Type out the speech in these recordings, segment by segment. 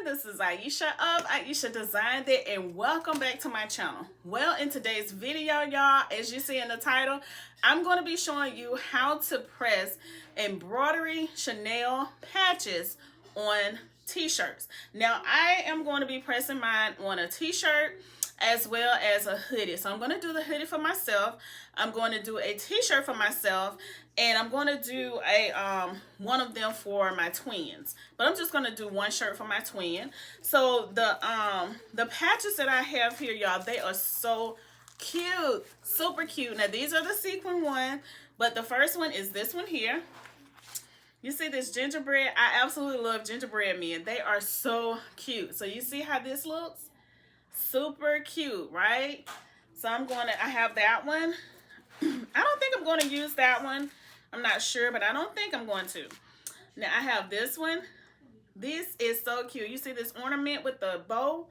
This is Ieasha of Ieasha Designed It, and welcome back to my channel. Well, in today's video, y'all, as you see in the title, I'm going to be showing you how to press embroidery chenille patches on t-shirts. Now, I am going to be pressing mine on a t-shirt as well as a hoodie. So I'm going to do the hoodie for myself. I'm going to do a t-shirt for myself, and I'm going to do a one of them for my twins. But I'm just going to do one shirt for my twin. So the patches that I have here, y'all, they are so cute, super cute. Now these are the sequin one, but the first one is this one here. You see this gingerbread? I absolutely love gingerbread men. They are so cute. So you see how this looks? Super cute, right? So I have that one. I don't think I'm going to use that one. I'm not sure, but I don't think I'm going to. Now I have this one. This is so cute. You see this ornament with the bow?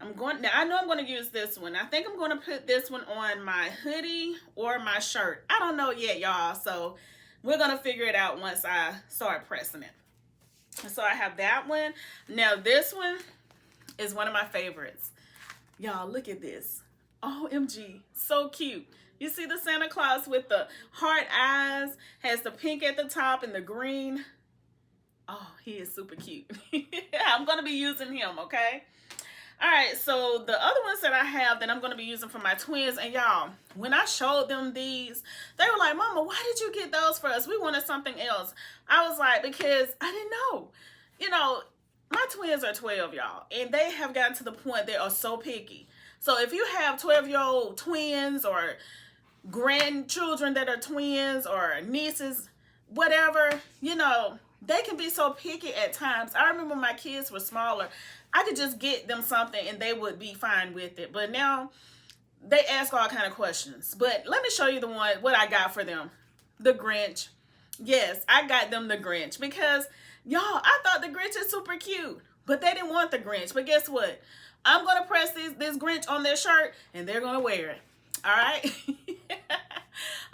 Now I know I'm going to use this one. I think I'm going to put this one on my hoodie or my shirt. I don't know yet, y'all. So we're going to figure it out once I start pressing it. So I have that one. Now this one is one of my favorites. Y'all, look at this. OMG, so cute. You see the Santa Claus with the heart eyes, has the pink at the top and the green. Oh, he is super cute. I'm going to be using him, okay? All right, so the other ones that I have that I'm going to be using for my twins, and y'all, when I showed them these, they were like, Mama, why did you get those for us? We wanted something else. I was like, because I didn't know. You know, my twins are 12, y'all, and they have gotten to the point they are so picky. So if you have 12-year-old twins or grandchildren that are twins or nieces, whatever, you know, they can be so picky at times. I remember my kids were smaller. I could just get them something and they would be fine with it. But now they ask all kind of questions. But let me show you what I got for them. The Grinch. Yes, I got them the Grinch because, y'all, I thought the Grinch is super cute, but they didn't want the Grinch. But guess what? I'm going to press this Grinch on their shirt, and they're going to wear it. All right?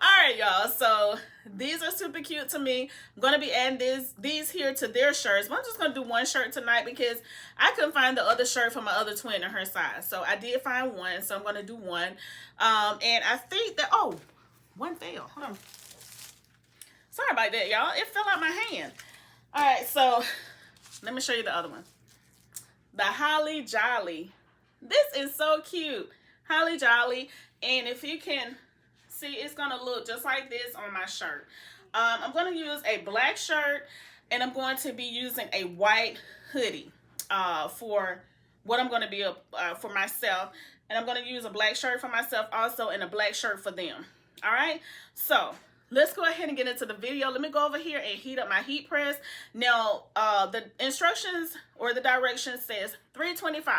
All right, y'all. So these are super cute to me. I'm going to be adding these here to their shirts. But I'm just going to do one shirt tonight because I couldn't find the other shirt for my other twin in her size. So I did find one, so I'm going to do one. And I think that, oh, one fell. Hold on. Sorry about that, y'all. It fell out my hand. All right, so let me show you the other one. The Holly Jolly. This is so cute. Holly Jolly. And if you can see, it's going to look just like this on my shirt. I'm going to use a black shirt, and I'm going to be using a white hoodie for what I'm going to be for myself. And I'm going to use a black shirt for myself also and a black shirt for them. All right? So let's go ahead and get into the video. Let me go over here and heat up my heat press. Now, the instructions or the directions says 325.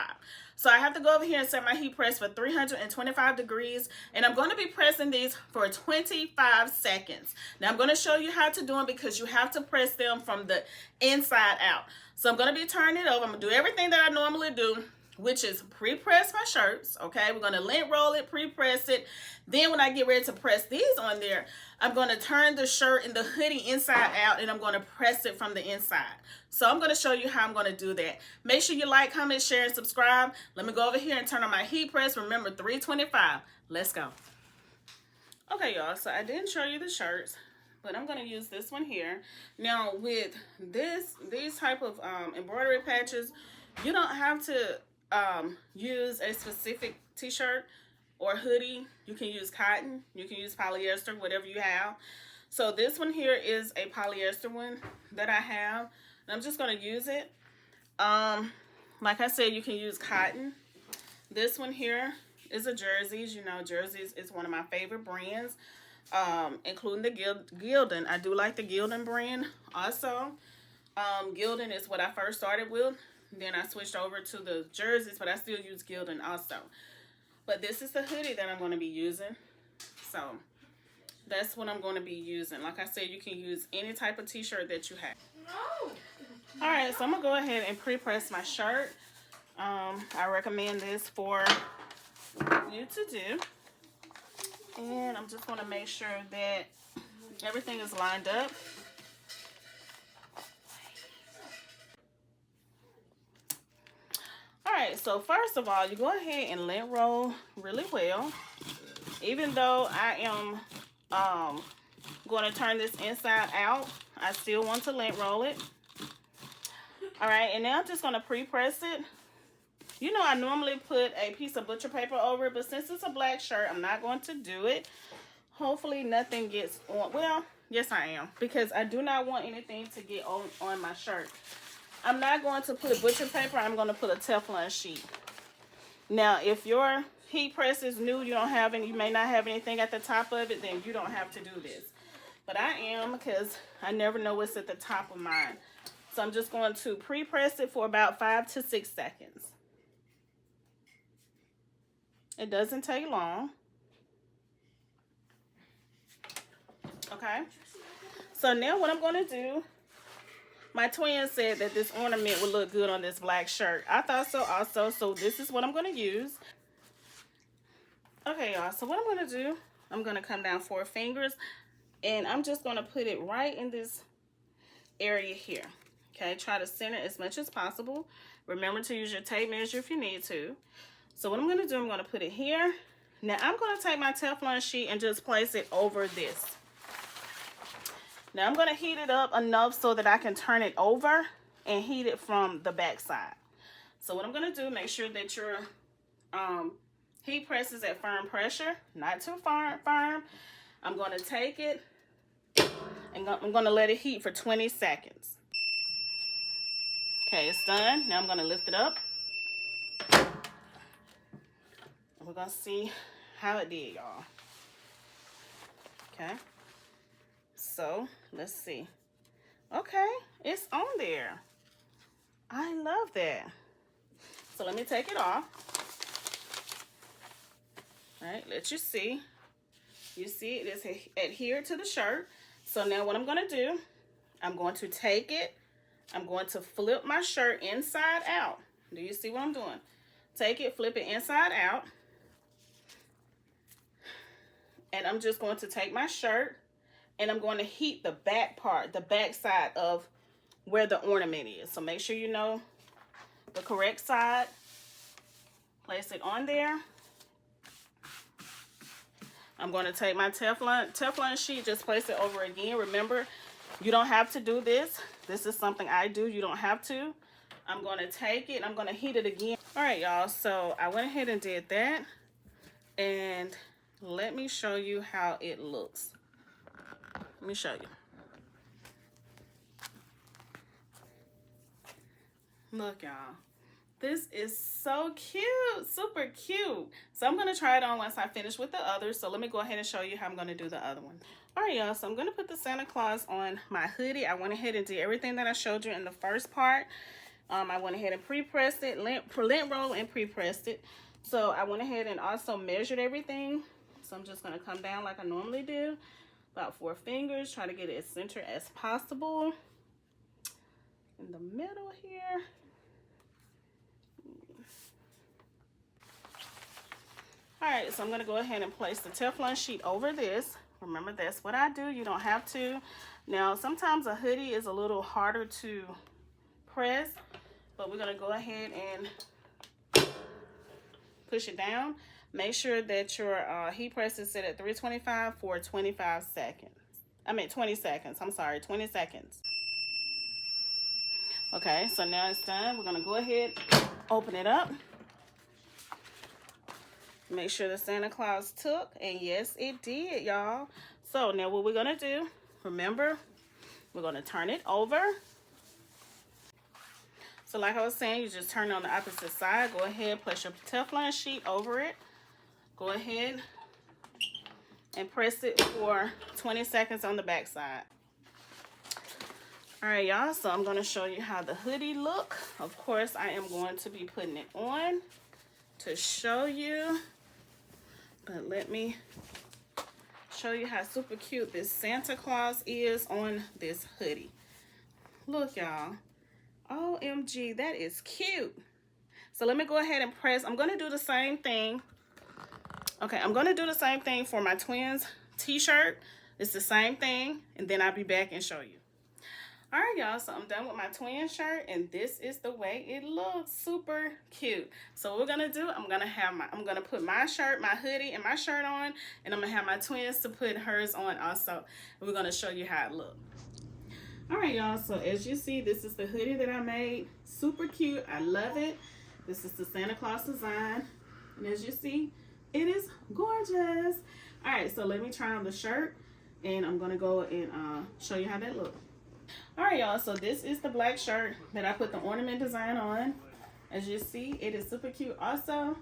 So I have to go over here and set my heat press for 325 degrees. And I'm going to be pressing these for 25 seconds. Now, I'm going to show you how to do them because you have to press them from the inside out. So I'm going to be turning it over. I'm going to do everything that I normally do, which is pre-press my shirts, okay? We're going to lint roll it, pre-press it. Then when I get ready to press these on there, I'm going to turn the shirt and the hoodie inside out, and I'm going to press it from the inside. So I'm going to show you how I'm going to do that. Make sure you like, comment, share, and subscribe. Let me go over here and turn on my heat press. Remember, 325. Let's go. Okay, y'all, so I didn't show you the shirts, but I'm going to use this one here. Now, with these type of embroidery patches, you don't have to use a specific t-shirt or hoodie. You can use cotton, you can use polyester, whatever you have. So this one here is a polyester one that I have, and I'm just going to use it. Like I said, you can use cotton. This one here is a Jerseys. You know, Jerseys is one of my favorite brands, including the Gildan. I do like the Gildan brand also. Gildan is what I first started with. Then I switched over to the Jerseys, but I still use Gildan also. But this is the hoodie that I'm going to be using. So that's what I'm going to be using. Like I said, you can use any type of t-shirt that you have. No. All right, so I'm going to go ahead and pre-press my shirt. I recommend this for you to do. And I'm just going to make sure that everything is lined up. Alright, so first of all, you go ahead and lint roll really well. Even though I am going to turn this inside out, I still want to lint roll it. Alright, and now I'm just going to pre-press it. You know, I normally put a piece of butcher paper over it, but since it's a black shirt, I'm not going to do it. Hopefully nothing gets on. Well, yes I am, because I do not want anything to get on my shirt. I'm not going to put butcher paper. I'm going to put a Teflon sheet. Now, if your heat press is new, you may not have anything at the top of it, then you don't have to do this. But I am, because I never know what's at the top of mine. So I'm just going to pre-press it for about 5 to 6 seconds. It doesn't take long. Okay. So now what I'm going to do, my twin said that this ornament would look good on this black shirt. I thought so also, so this is what I'm going to use. Okay, y'all, so what I'm going to do, I'm going to come down 4 fingers, and I'm just going to put it right in this area here. Okay, try to center as much as possible. Remember to use your tape measure if you need to. So what I'm going to do, I'm going to put it here. Now I'm going to take my Teflon sheet and just place it over this. Now I'm going to heat it up enough so that I can turn it over and heat it from the back side. So what I'm going to do, make sure that your heat press is at firm pressure, not too firm. I'm going to take it and I'm going to let it heat for 20 seconds. Okay, it's done. Now I'm going to lift it up. We're going to see how it did, y'all. Okay. So, let's see. Okay, it's on there. I love that. So, let me take it off. All right, let you see. You see it is adhered to the shirt. So, now what I'm going to do, I'm going to take it. I'm going to flip my shirt inside out. Do you see what I'm doing? Take it, flip it inside out. And I'm just going to take my shirt and I'm going to heat the back part, the back side of where the ornament is. So make sure you know the correct side. Place it on there. I'm going to take my Teflon sheet, just place it over again. Remember, you don't have to do this. This is something I do. You don't have to. I'm going to take it and I'm going to heat it again. All right, y'all. So I went ahead and did that. And let me show you how it looks. Let me show you. Look, y'all. This is so cute. Super cute. So I'm going to try it on once I finish with the others. So let me go ahead and show you how I'm going to do the other one. All right, y'all. So I'm going to put the Santa Claus on my hoodie. I went ahead and did everything that I showed you in the first part. I went ahead and pre-pressed it, lint roll and pre-pressed it. So I went ahead and also measured everything. So I'm just going to come down like I normally do. About 4 fingers. Try to get it as centered as possible. In the middle here. Alright, so I'm going to go ahead and place the Teflon sheet over this. Remember, that's what I do. You don't have to. Now, sometimes a hoodie is a little harder to press. But we're going to go ahead and push it down. Make sure that your heat press is set at 325 for 25 seconds. 20 seconds. I'm sorry, 20 seconds. Okay, so now it's done. We're going to go ahead, open it up. Make sure the Santa Claus took. And yes, it did, y'all. So now what we're going to do, remember, we're going to turn it over. So like I was saying, you just turn it on the opposite side. Go ahead, place your Teflon sheet over it. Go ahead and press it for 20 seconds on the back side. All right, y'all, so I'm going to show you how the hoodie look. Of course, I am going to be putting it on to show you. But let me show you how super cute this Santa Claus is on this hoodie. Look, y'all. OMG, that is cute. So let me go ahead and press. I'm going to do the same thing. Okay, I'm going to do the same thing for my twins t-shirt. It's the same thing, and then I'll be back and show you. All right, y'all, so I'm done with my twin shirt, and this is the way it looks. Super cute. So what we're gonna do, I'm gonna put my shirt, my hoodie, and my shirt on, and I'm gonna have my twins to put hers on also. And we're gonna show you how it looks. All right, y'all, so as you see, this is the hoodie that I made. Super cute. I love it. This is the Santa Claus design, and as you see, it is gorgeous. All right, so let me try on the shirt, and I'm gonna go and show you how that looks. All right, y'all, so this is the black shirt that I put the ornament design on. As you see, it is super cute also.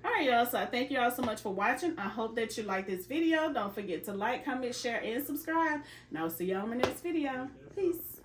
All right, y'all, so I thank you all so much for watching. I hope that you like this video. Don't forget to like, comment, share, and subscribe. And I'll see y'all in my next video. Peace.